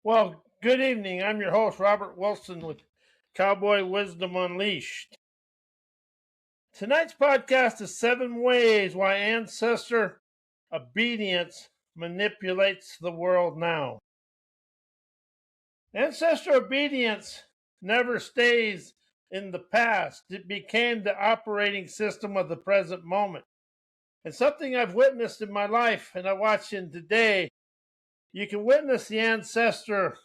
Well, good evening. I'm your host, Robert Wilson, with Cowboy Wisdom Unleashed. Tonight's podcast is 7 ways why ancestor obedience manipulates the world now. Ancestor obedience never stays in the past. It became the operating system of the present moment. And something I've witnessed in my life and I watch in today, you can witness the ancestor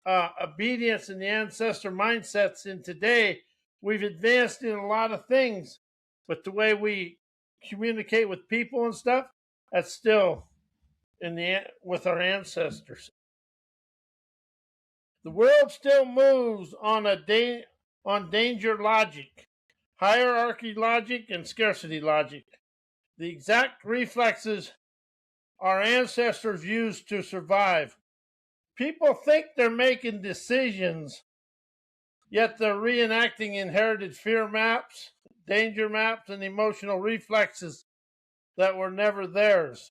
obedience and the ancestor mindsets in today. We've advanced in a lot of things, but the way we communicate with people and stuff, that's still with our ancestors. The world still moves on danger logic, hierarchy logic, and scarcity logic. The exact reflexes our ancestors used to survive. People think they're making decisions, yet they're reenacting inherited fear maps, danger maps, and emotional reflexes that were never theirs.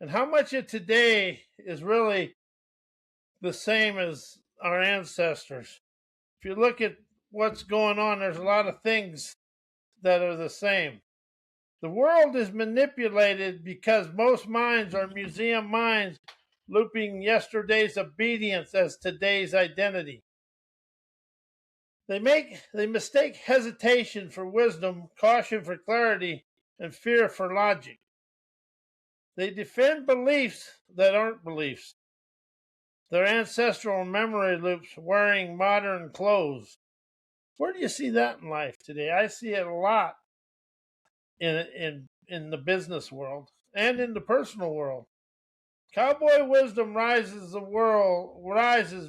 And how much of today is really the same as our ancestors? If you look at what's going on, there's a lot of things that are the same. The world is manipulated because most minds are museum minds, looping yesterday's obedience as today's identity. They mistake hesitation for wisdom, caution for clarity, and fear for logic. They defend beliefs that aren't beliefs. Their ancestral memory loops wearing modern clothes. Where do you see that in life today? I see it a lot in the business world and in the personal world. Cowboy wisdom rises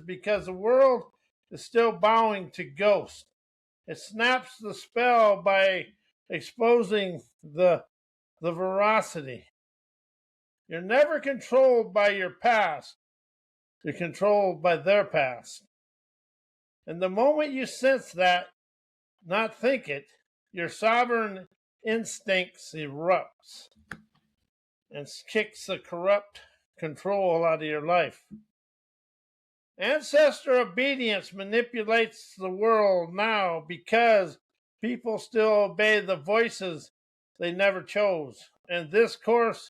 because the world is still bowing to ghosts. It snaps the spell by exposing the veracity. You're never controlled by your past. You're controlled by their past. And the moment you sense that, not think it, your sovereign instincts erupts and kicks the corrupt control out of your life. Ancestor obedience manipulates the world now because people still obey the voices they never chose. And this course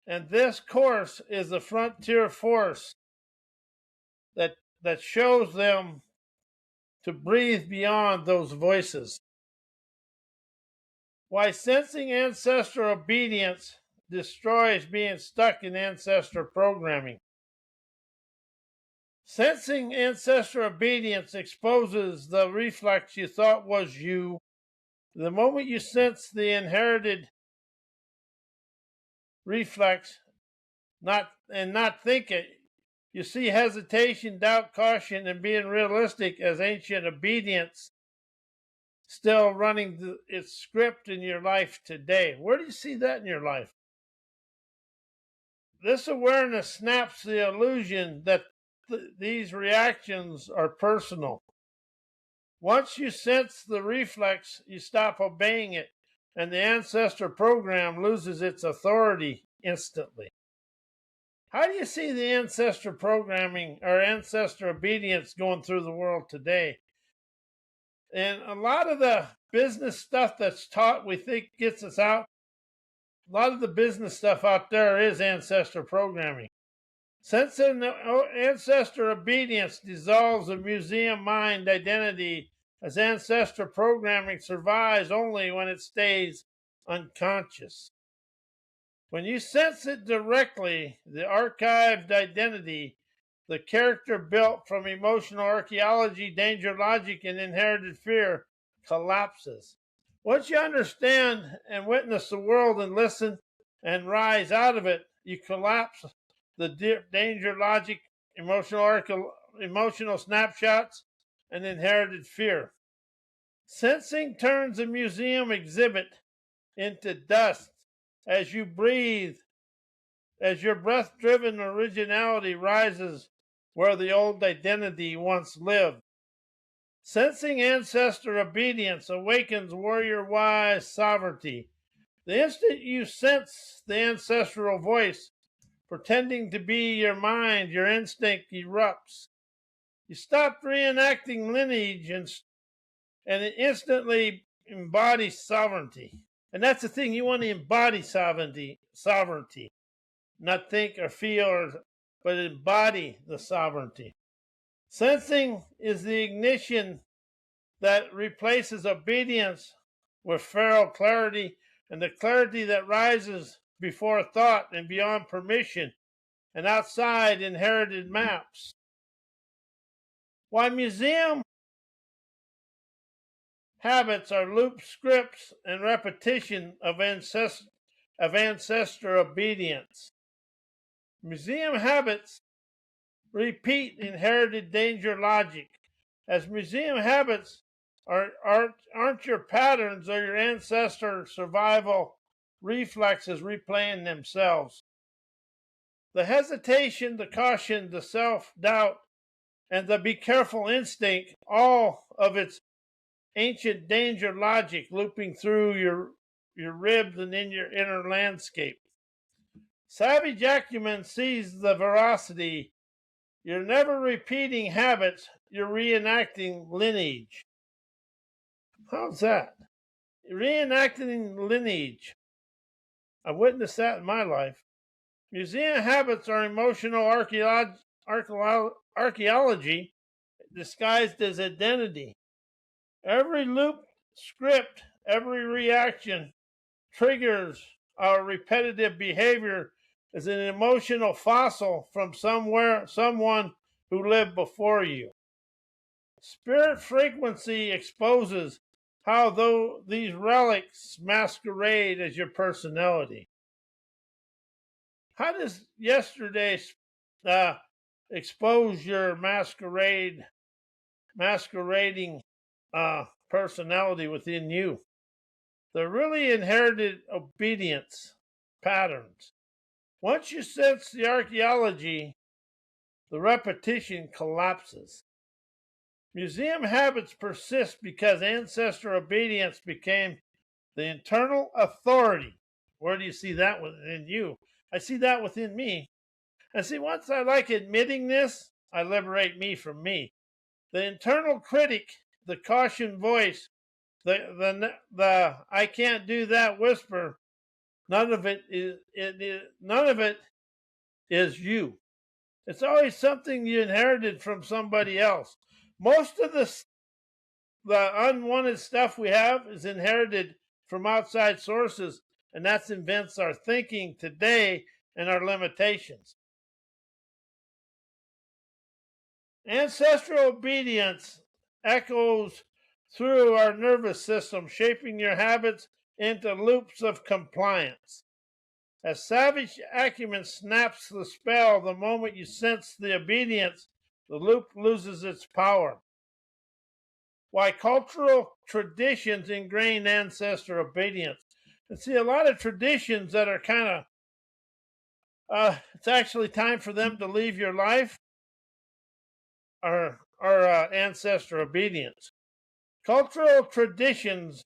is the frontier force that shows them to breathe beyond those voices. Why sensing ancestor obedience destroys being stuck in ancestor programming. Sensing ancestor obedience exposes the reflex you thought was you. The moment you sense the inherited reflex, not think it, you see hesitation, doubt, caution, and being realistic as ancient obedience still running its script in your life today. Where do you see that in your life? This awareness snaps the illusion that these reactions are personal. Once you sense the reflex, you stop obeying it, and the ancestor program loses its authority instantly. How do you see the ancestor programming or ancestor obedience going through the world today? And a lot of the business stuff that's taught, we think gets us out. A lot of the business stuff out there is ancestor programming. Sensing ancestor obedience dissolves the museum mind identity, as ancestor programming survives only when it stays unconscious. When you sense it directly, the archived identity, the character built from emotional archaeology, danger logic, and inherited fear, collapses. Once you understand and witness the world and listen and rise out of it, you collapse the danger logic, emotional snapshots, and inherited fear. Sensing turns a museum exhibit into dust as you breathe, as your breath-driven originality rises where the old identity once lived. Sensing ancestor obedience awakens warrior-wise sovereignty. The instant you sense the ancestral voice, pretending to be your mind, your instinct erupts. You stop reenacting lineage and it instantly embodies sovereignty. And that's the thing, you want to embody sovereignty, not think or feel, but embody the sovereignty. Sensing is the ignition that replaces obedience with feral clarity, and the clarity that rises before thought and beyond permission and outside inherited maps. Why museum habits are loop scripts and repetition of ancestor obedience. Museum habits repeat inherited danger logic, as museum habits aren't your patterns or your ancestor survival reflexes replaying themselves. The hesitation, the caution, the self-doubt, and the be careful instinct, all of its ancient danger logic looping through your ribs and in your inner landscape. Savage acumen sees the veracity. You're never repeating habits, you're reenacting lineage. How's that? Reenacting lineage. I've witnessed that in my life. Museum habits are emotional archaeology disguised as identity. Every loop script, every reaction triggers our repetitive behavior as an emotional fossil from someone who lived before you. Spirit frequency exposes how though these relics masquerade as your personality. How does yesterday expose your masquerading personality within you? The really inherited obedience patterns. Once you sense the archaeology, the repetition collapses. Museum habits persist because ancestor obedience became the internal authority. Where do you see that within you? I see that within me. And see, once I like admitting this, I liberate me from me. The internal critic, the caution voice, the I can't do that whisper, none of it is you. It's always something you inherited from somebody else. Most of the unwanted stuff we have is inherited from outside sources, and that invents our thinking today and our limitations. Ancestral obedience echoes through our nervous system, shaping your habits into loops of compliance. As savage acumen snaps the spell the moment you sense the obedience, the loop loses its power. Why cultural traditions ingrain ancestor obedience. And see, a lot of traditions that are kind of, it's actually time for them to leave your life are ancestor obedience. Cultural traditions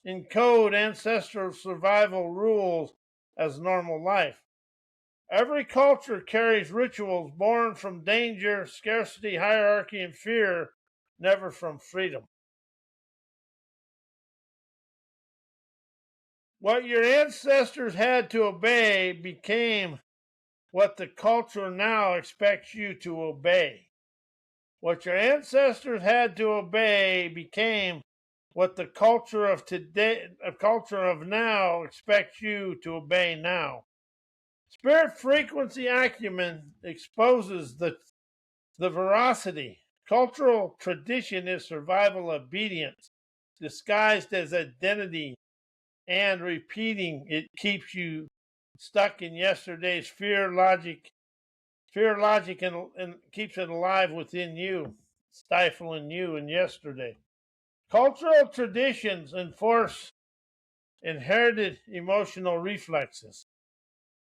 encode ancestral survival rules as normal life. Every culture carries rituals born from danger, scarcity, hierarchy, and fear, never from freedom. What your ancestors had to obey became what the culture now expects you to obey. What your ancestors had to obey became what the culture of now expects you to obey now. Spirit frequency acumen exposes the veracity. Cultural tradition is survival obedience, disguised as identity, and repeating it keeps you stuck in yesterday's fear logic, and keeps it alive within you, stifling you in yesterday. Cultural traditions enforce inherited emotional reflexes.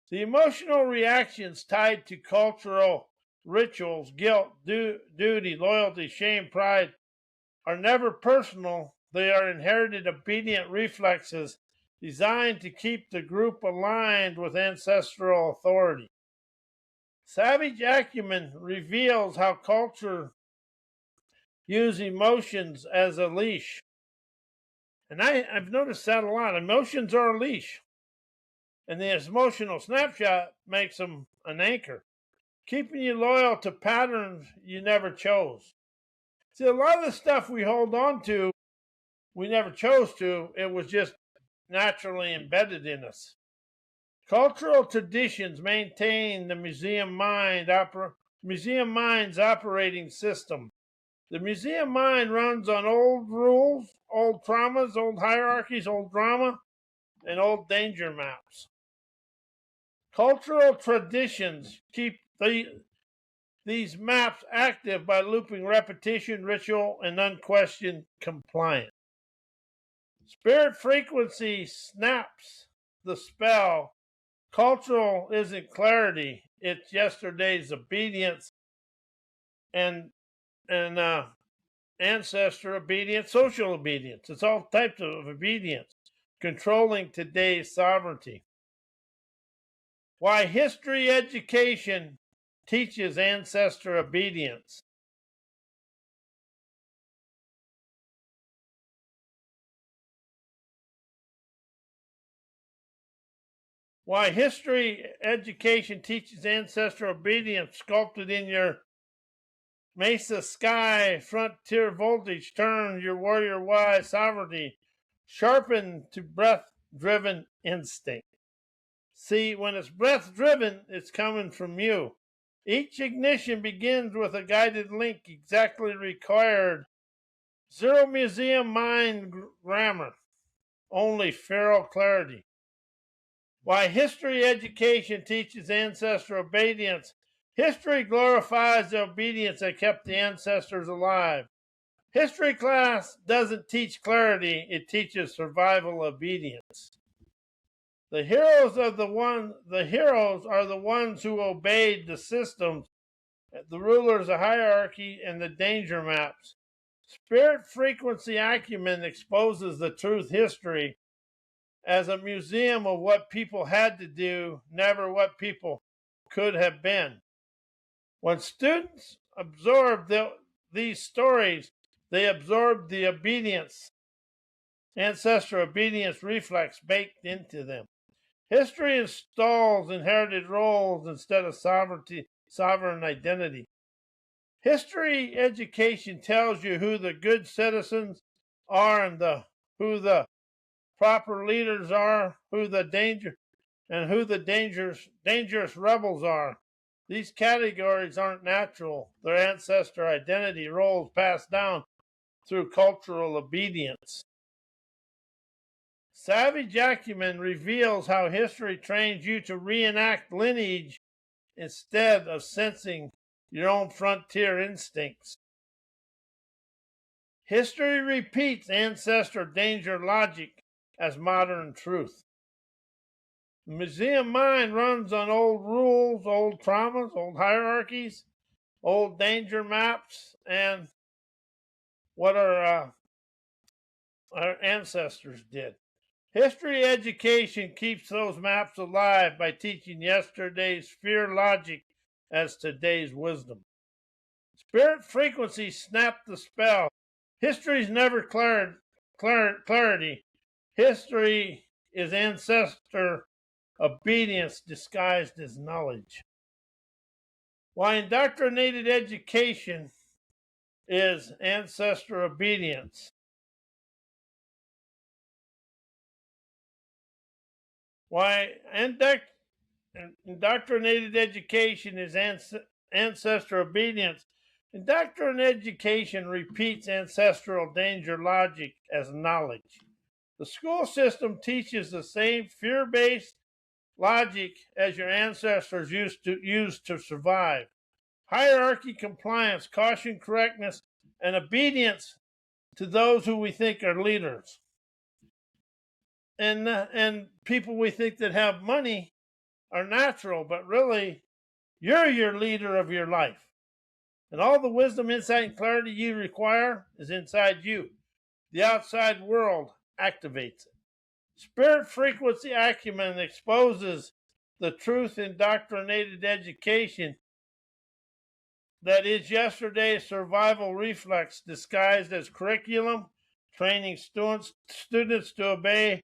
The emotional reactions tied to cultural rituals, guilt, duty, loyalty, shame, pride, are never personal. They are inherited obedient reflexes designed to keep the group aligned with ancestral authority. Savage acumen reveals how culture uses emotions as a leash. And I've noticed that a lot. Emotions are a leash. And the emotional snapshot makes them an anchor, keeping you loyal to patterns you never chose. See, a lot of the stuff we hold on to, we never chose to. It was just naturally embedded in us. Cultural traditions maintain the museum mind's operating system. The museum mind runs on old rules, old traumas, old hierarchies, old drama, and old danger maps. Cultural traditions keep these maps active by looping repetition, ritual, and unquestioned compliance. Spirit frequency snaps the spell. Cultural isn't clarity, it's yesterday's obedience and ancestor obedience, social obedience. It's all types of obedience, controlling today's sovereignty. Why history education teaches ancestor obedience. Why history education teaches ancestor obedience, sculpted in your Mesa sky, frontier voltage, turn your warrior wise sovereignty, sharpened to breath driven instinct. See, when it's breath driven, it's coming from you. Each ignition begins with a guided link exactly required. Zero museum mind grammar, only feral clarity. Why history education teaches ancestor obedience. History glorifies the obedience that kept the ancestors alive. History class doesn't teach clarity, it teaches survival obedience. The heroes are the ones who obeyed the systems, the rulers, the hierarchy, and the danger maps. Spirit frequency acumen exposes the truth history as a museum of what people had to do, never what people could have been. When students absorb these stories, they absorb the obedience, ancestor obedience reflex baked into them. History installs inherited roles instead of sovereign identity. History education tells you who the good citizens are and who the proper leaders are, who the dangerous rebels are. These categories aren't natural. Their ancestor identity roles passed down through cultural obedience. Savage acumen reveals how history trains you to reenact lineage instead of sensing your own frontier instincts. History repeats ancestor danger logic as modern truth. The museum mind runs on old rules, old traumas, old hierarchies, old danger maps, and what our ancestors did. History education keeps those maps alive by teaching yesterday's fear logic as today's wisdom. Spirit frequency snapped the spell. History's never clarity. History is ancestor obedience disguised as knowledge. Why indoctrinated education is ancestor obedience. Why indoctrinated education is ancestor obedience. Indoctrinated education repeats ancestral danger logic as knowledge. The school system teaches the same fear-based logic as your ancestors used to survive. Hierarchy, compliance, caution, correctness, and obedience to those who we think are leaders. And people we think that have money are natural, but really, you're your leader of your life. And all the wisdom, insight, and clarity you require is inside you. The outside world activates it. Spirit frequency acumen exposes the truth indoctrinated education that is yesterday's survival reflex disguised as curriculum, training students to obey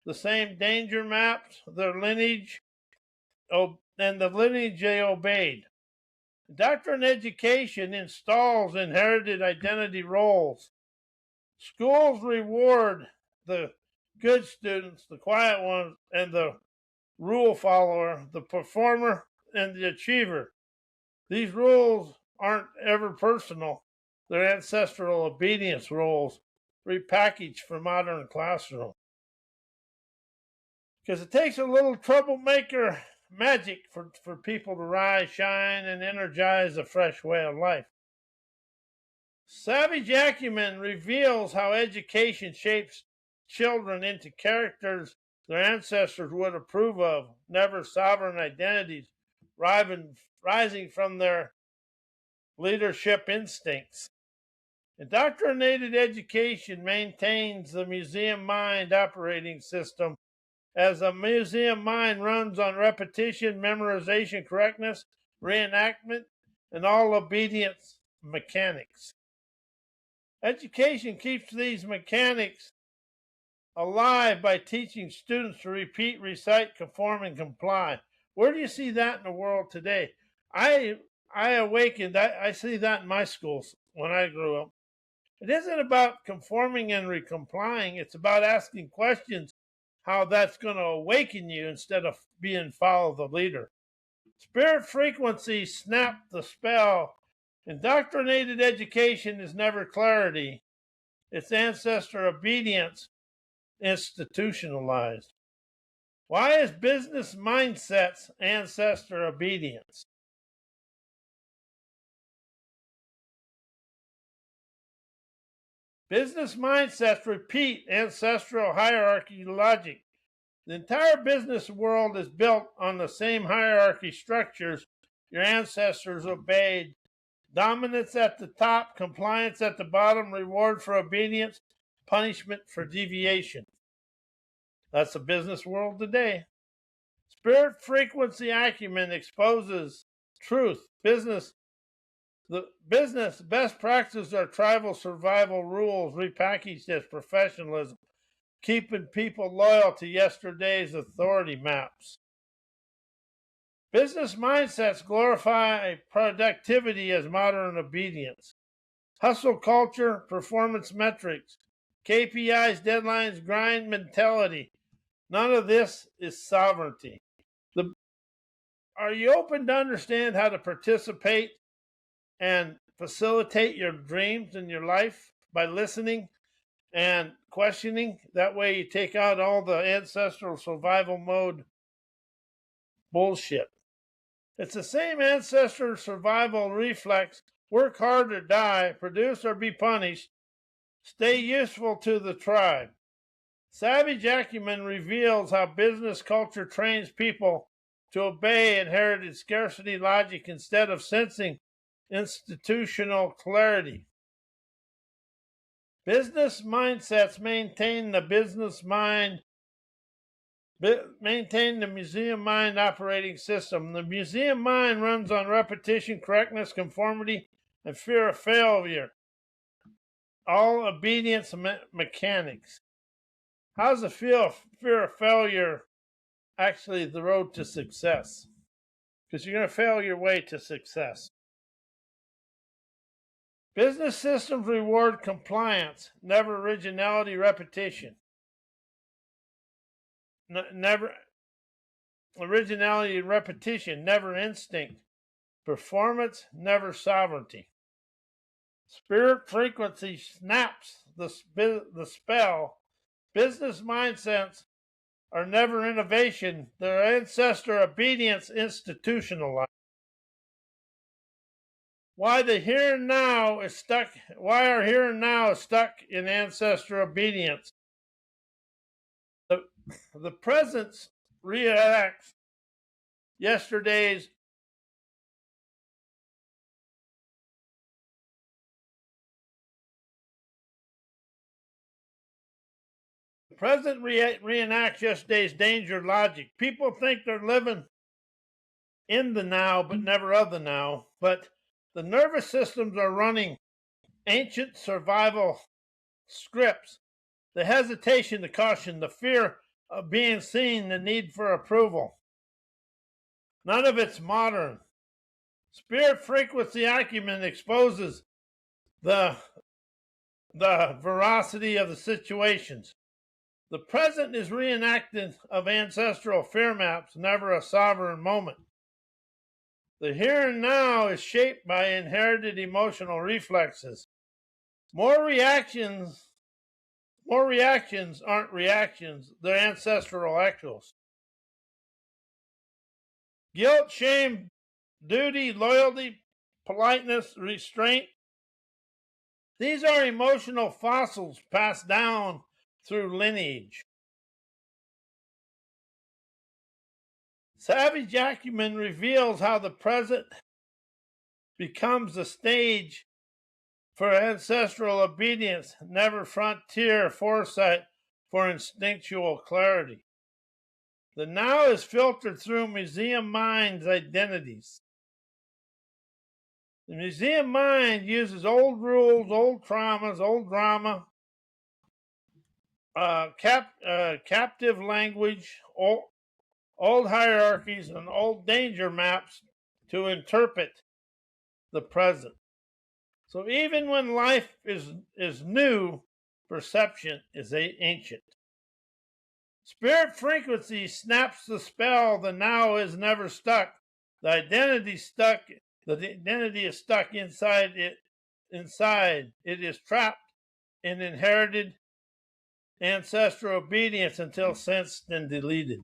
the same danger maps, their lineage, and the lineage they obeyed. Doctrine education installs inherited identity roles. Schools reward the good students, the quiet ones, and the rule follower, the performer, and the achiever. These rules aren't ever personal. They're ancestral obedience roles repackaged for modern classroom. Because it takes a little troublemaker magic for people to rise, shine, and energize a fresh way of life. Savage acumen reveals how education shapes children into characters their ancestors would approve of, never sovereign identities, rising from their leadership instincts. Indoctrinated education maintains the museum mind operating system, as a museum mind runs on repetition, memorization, correctness, reenactment, and all obedience mechanics. Education keeps these mechanics alive by teaching students to repeat, recite, conform, and comply. Where do you see that in the world today? I awakened, I see that in my schools when I grew up. It isn't about conforming and recomplying. It's about asking questions, how that's going to awaken you instead of being follow the leader. Spirit frequency snapped the spell. Indoctrinated education is never clarity. It's ancestor obedience institutionalized. Why is business mindsets ancestor obedience? Business mindsets repeat ancestral hierarchy logic. The entire business world is built on the same hierarchy structures your ancestors obeyed. Dominance at the top, compliance at the bottom, reward for obedience, punishment for deviation. That's the business world today. Spirit frequency acumen exposes truth. The business best practices are tribal survival rules repackaged as professionalism, keeping people loyal to yesterday's authority maps. Business mindsets glorify productivity as modern obedience. Hustle culture, performance metrics, KPIs, deadlines, grind mentality. None of this is sovereignty. Are you open to understand how to participate and facilitate your dreams in your life by listening and questioning? That way you take out all the ancestral survival mode bullshit. It's the same ancestor survival reflex: work hard or die, produce or be punished, stay useful to the tribe. Savage acumen reveals how business culture trains people to obey inherited scarcity logic instead of sensing institutional clarity. Business mindsets maintain the museum mind operating system. The museum mind runs on repetition, correctness, conformity, and fear of failure. All obedience mechanics. How's the fear of failure actually the road to success? Because you're going to fail your way to success. Business systems reward compliance, never originality, repetition. Never originality and repetition, never instinct. Performance, never sovereignty. Spirit frequency snaps the spell. Business mindsets are never innovation. Their ancestor obedience institutionalized. Why our here and now is stuck in ancestor obedience. The present reenacts yesterday's reenacts yesterday's danger logic. People think they're living in the now, but never of the now. But the nervous systems are running ancient survival scripts. The hesitation, the caution, the fear of being seen, the need for approval. None of it's modern. Spirit frequency acumen exposes the veracity of the situations. The present is reenactment of ancestral fear maps, never a sovereign moment. The here and now is shaped by inherited emotional reflexes. More reactions aren't reactions, they're ancestral echoes. Guilt, shame, duty, loyalty, politeness, restraint. These are emotional fossils passed down through lineage. Savage acumen reveals how the present becomes the stage for ancestral obedience, never frontier foresight for instinctual clarity. The now is filtered through museum mind's identities. The museum mind uses old rules, old traumas, old drama, captive language, old hierarchies, and old danger maps to interpret the present. So even when life is new, perception is ancient. Spirit frequency snaps the spell. The now is never stuck. The identity is stuck inside it. Inside it is trapped in inherited ancestral obedience until sensed and deleted.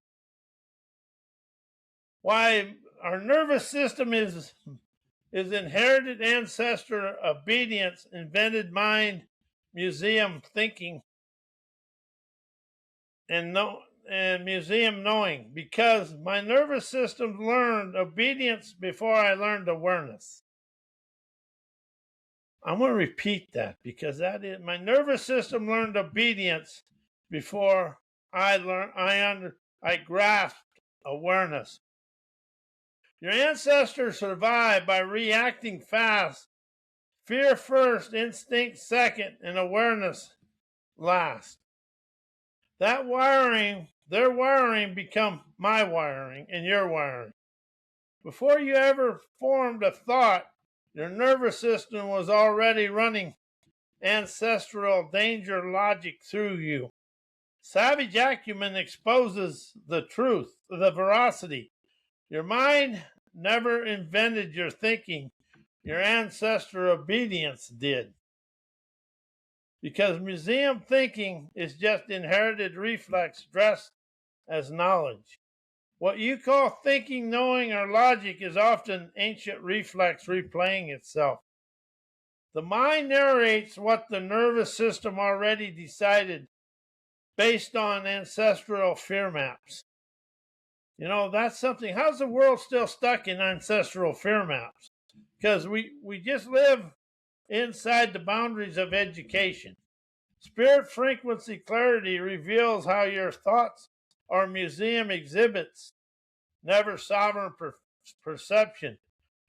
Why our nervous system is inherited ancestor obedience, invented mind, museum thinking, and museum knowing, because my nervous system learned obedience before I learned awareness. I'm going to repeat that because that is my nervous system learned obedience before I grasped awareness. Your ancestors survived by reacting fast, fear first, instinct second, and awareness last. That wiring, their wiring, become my wiring and your wiring. Before you ever formed a thought, your nervous system was already running ancestral danger logic through you. Savage acumen exposes the truth, the veracity. Your mind never invented your thinking. Your ancestor obedience did. Because museum thinking is just inherited reflex dressed as knowledge. What you call thinking, knowing, or logic is often ancient reflex replaying itself. The mind narrates what the nervous system already decided based on ancestral fear maps. You know, that's something. How's the world still stuck in ancestral fear maps? Because we just live inside the boundaries of education. Spirit frequency clarity reveals how your thoughts are museum exhibits, never sovereign perception.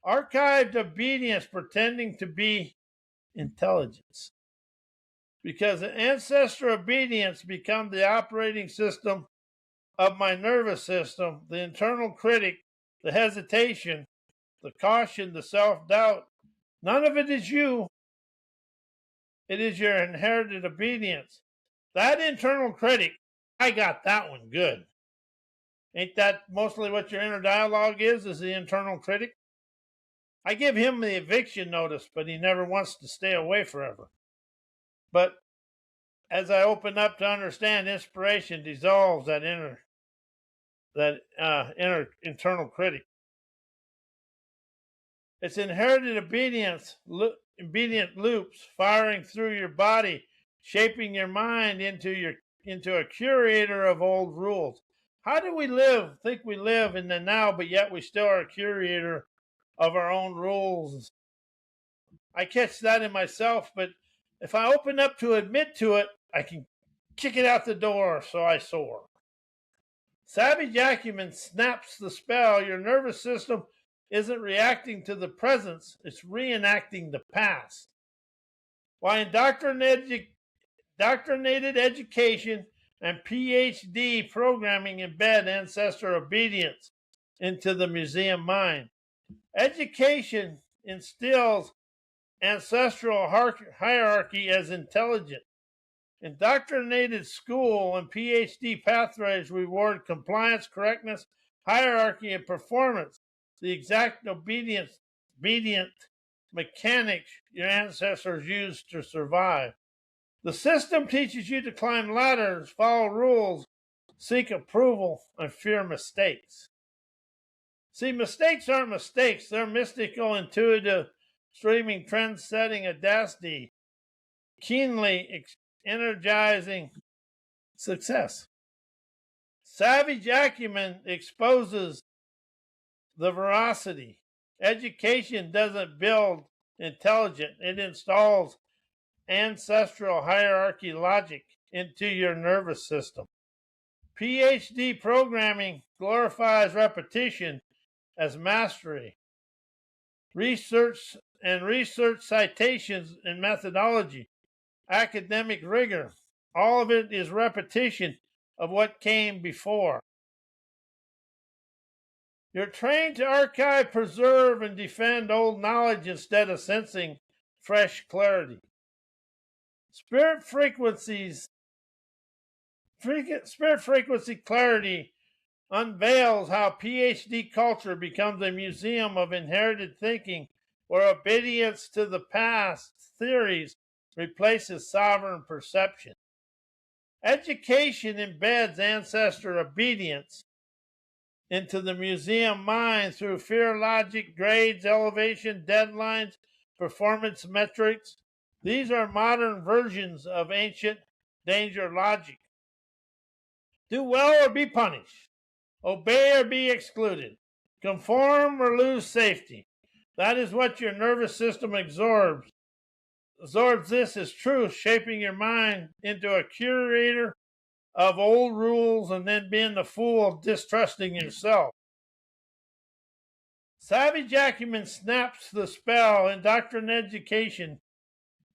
Archived obedience pretending to be intelligence. Because the ancestor obedience becomes the operating system of my nervous system, the internal critic, the hesitation, the caution, the self-doubt. None of it is you. It is your inherited obedience. That internal critic, I got that one good. Ain't that mostly what your inner dialogue is the internal critic? I give him the eviction notice, but he never wants to stay away forever. But as I open up to understand, inspiration dissolves that inner internal critic. It's inherited obedient loops firing through your body, shaping your mind into a curator of old rules. How do we think we live in the now, but yet we still are a curator of our own rules? I catch that in myself, but if I open up to admit to it, I can kick it out the door, so I soar. Savage acumen snaps the spell. Your nervous system isn't reacting to the present, it's reenacting the past. While indoctrinated education and PhD programming embed ancestor obedience into the museum mind. Education instills ancestral hierarchy as intelligent. Indoctrinated school and PhD pathways reward compliance, correctness, hierarchy, and performance, the exact obedient mechanics your ancestors used to survive. The system teaches you to climb ladders, follow rules, seek approval, and fear mistakes. See, mistakes aren't mistakes. They're mystical, intuitive, streaming, trend-setting audacity, keenly energizing success. Savage acumen exposes the veracity. Education doesn't build intelligence. It installs ancestral hierarchy logic into your nervous system. PhD programming glorifies repetition as mastery. Research citations and methodology, academic rigor, all of it is repetition of what came before. You're trained to archive, preserve, and defend old knowledge instead of sensing fresh clarity. Spirit frequency clarity unveils how PhD culture becomes a museum of inherited thinking where obedience to the past theories replaces sovereign perception. Education embeds ancestor obedience into the museum mind through fear logic, grades, elevation, deadlines, performance metrics. These are modern versions of ancient danger logic. Do well or be punished. Obey or be excluded. Conform or lose safety. That is what your nervous system absorbs. Absorbs this as truth, shaping your mind into a curator of old rules and then being the fool of distrusting yourself. Savage acumen snaps the spell. Indoctrination education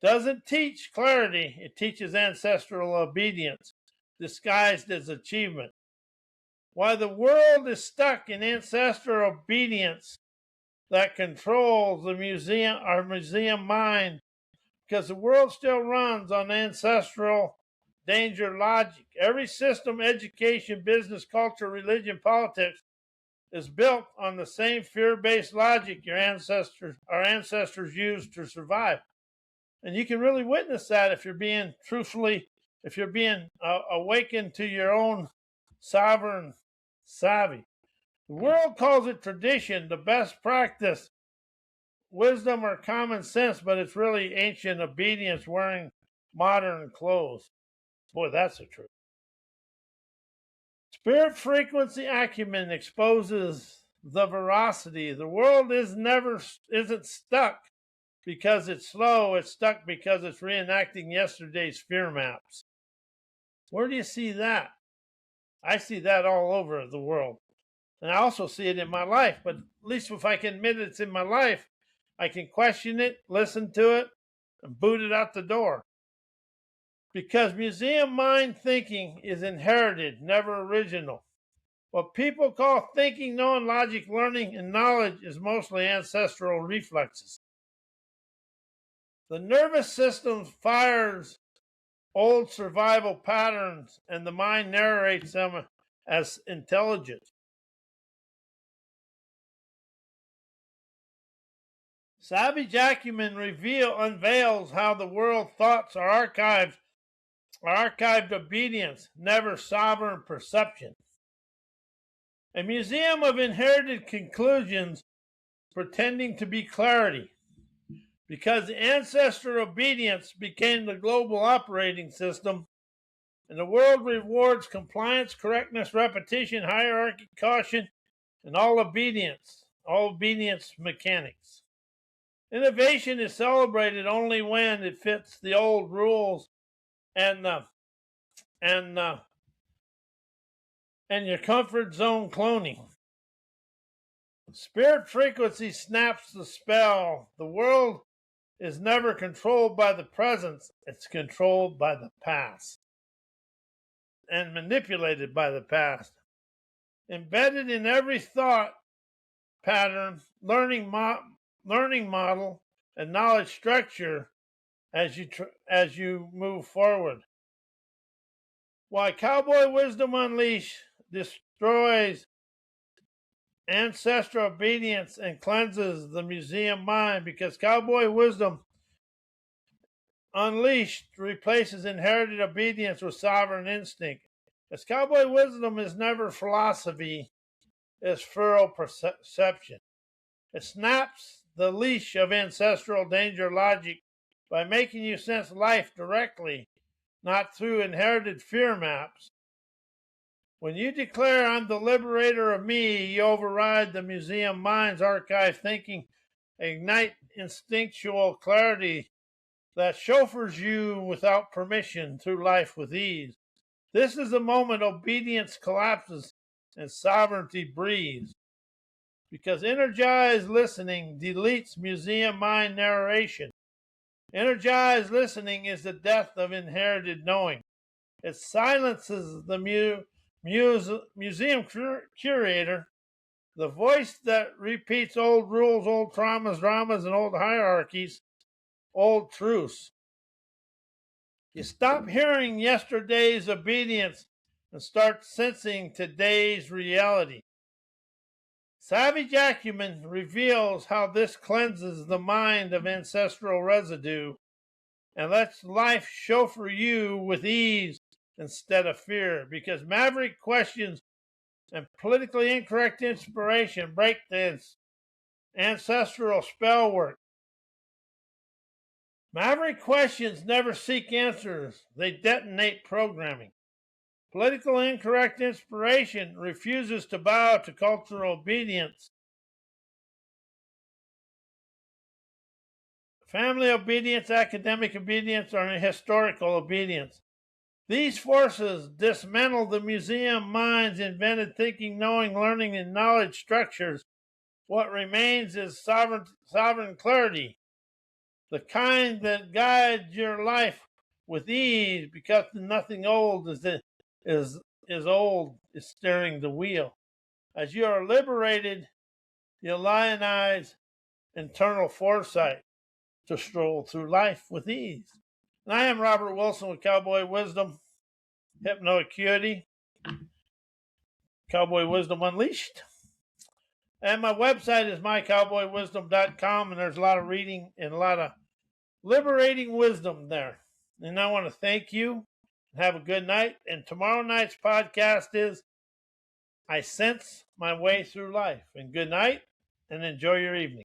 doesn't teach clarity, it teaches ancestral obedience, disguised as achievement. While the world is stuck in ancestral obedience that controls our museum mind, because the world still runs on ancestral danger logic. Every system, education, business, culture, religion, politics, is built on the same fear-based logic our ancestors used to survive. And you can really witness that if you're being awakened to your own sovereign savvy. The world calls it tradition, the best practice, wisdom, or common sense, but it's really ancient obedience wearing modern clothes. Boy, that's the truth. Spirit frequency acumen exposes the veracity. The world isn't stuck because it's slow. It's stuck because it's reenacting yesterday's fear maps. Where do you see that? I see that all over the world. And I also see it in my life. But at least if I can admit it's in my life, I can question it, listen to it, and boot it out the door. Because museum mind thinking is inherited, never original. What people call thinking, knowing, logic, learning, and knowledge is mostly ancestral reflexes. The nervous system fires old survival patterns, and the mind narrates them as intelligent. Savage acumen unveils how the world thoughts are archived obedience, never sovereign perception. A museum of inherited conclusions pretending to be clarity, because ancestor obedience became the global operating system, and the world rewards compliance, correctness, repetition, hierarchy, caution, and all obedience mechanics. Innovation is celebrated only when it fits the old rules and and your comfort zone cloning. Spirit frequency snaps the spell. The world is never controlled by the present, it's controlled by the past and manipulated by the past. Embedded in every thought pattern, learning model, and knowledge structure as you move forward. Why Cowboy Wisdom Unleashed destroys ancestral obedience and cleanses the museum mind, because Cowboy Wisdom Unleashed replaces inherited obedience with sovereign instinct. As Cowboy Wisdom is never philosophy, it's thorough perception. It snaps the leash of ancestral danger logic by making you sense life directly, not through inherited fear maps. When you declare, I'm the liberator of me, you override the museum mind's archive thinking, ignite instinctual clarity that chauffeurs you without permission through life with ease. This is the moment obedience collapses and sovereignty breathes. Because energized listening deletes museum mind narration. Energized listening is the death of inherited knowing. It silences the museum curator, the voice that repeats old rules, old traumas, dramas, and old hierarchies, old truths. You stop hearing yesterday's obedience and start sensing today's reality. Savage acumen reveals how this cleanses the mind of ancestral residue and lets life chauffeur you with ease instead of fear, because maverick questions and politically incorrect inspiration break this ancestral spell work. Maverick questions never seek answers, they detonate programming. Political incorrect inspiration refuses to bow to cultural obedience. Family obedience, academic obedience, or historical obedience. These forces dismantle the museum mind's invented thinking, knowing, learning, and knowledge structures. What remains is sovereign clarity, the kind that guides your life with ease, because nothing old is old is steering the wheel. As you are liberated, you lionize internal foresight to stroll through life with ease. And I am Robert Wilson with Cowboy Wisdom, Hypnoacuity, Cowboy Wisdom Unleashed. And my website is mycowboywisdom.com, and there's a lot of reading and a lot of liberating wisdom there. And I want to thank you. Have a good night. And tomorrow night's podcast is I Sense My Way Through Life. And good night, and enjoy your evening.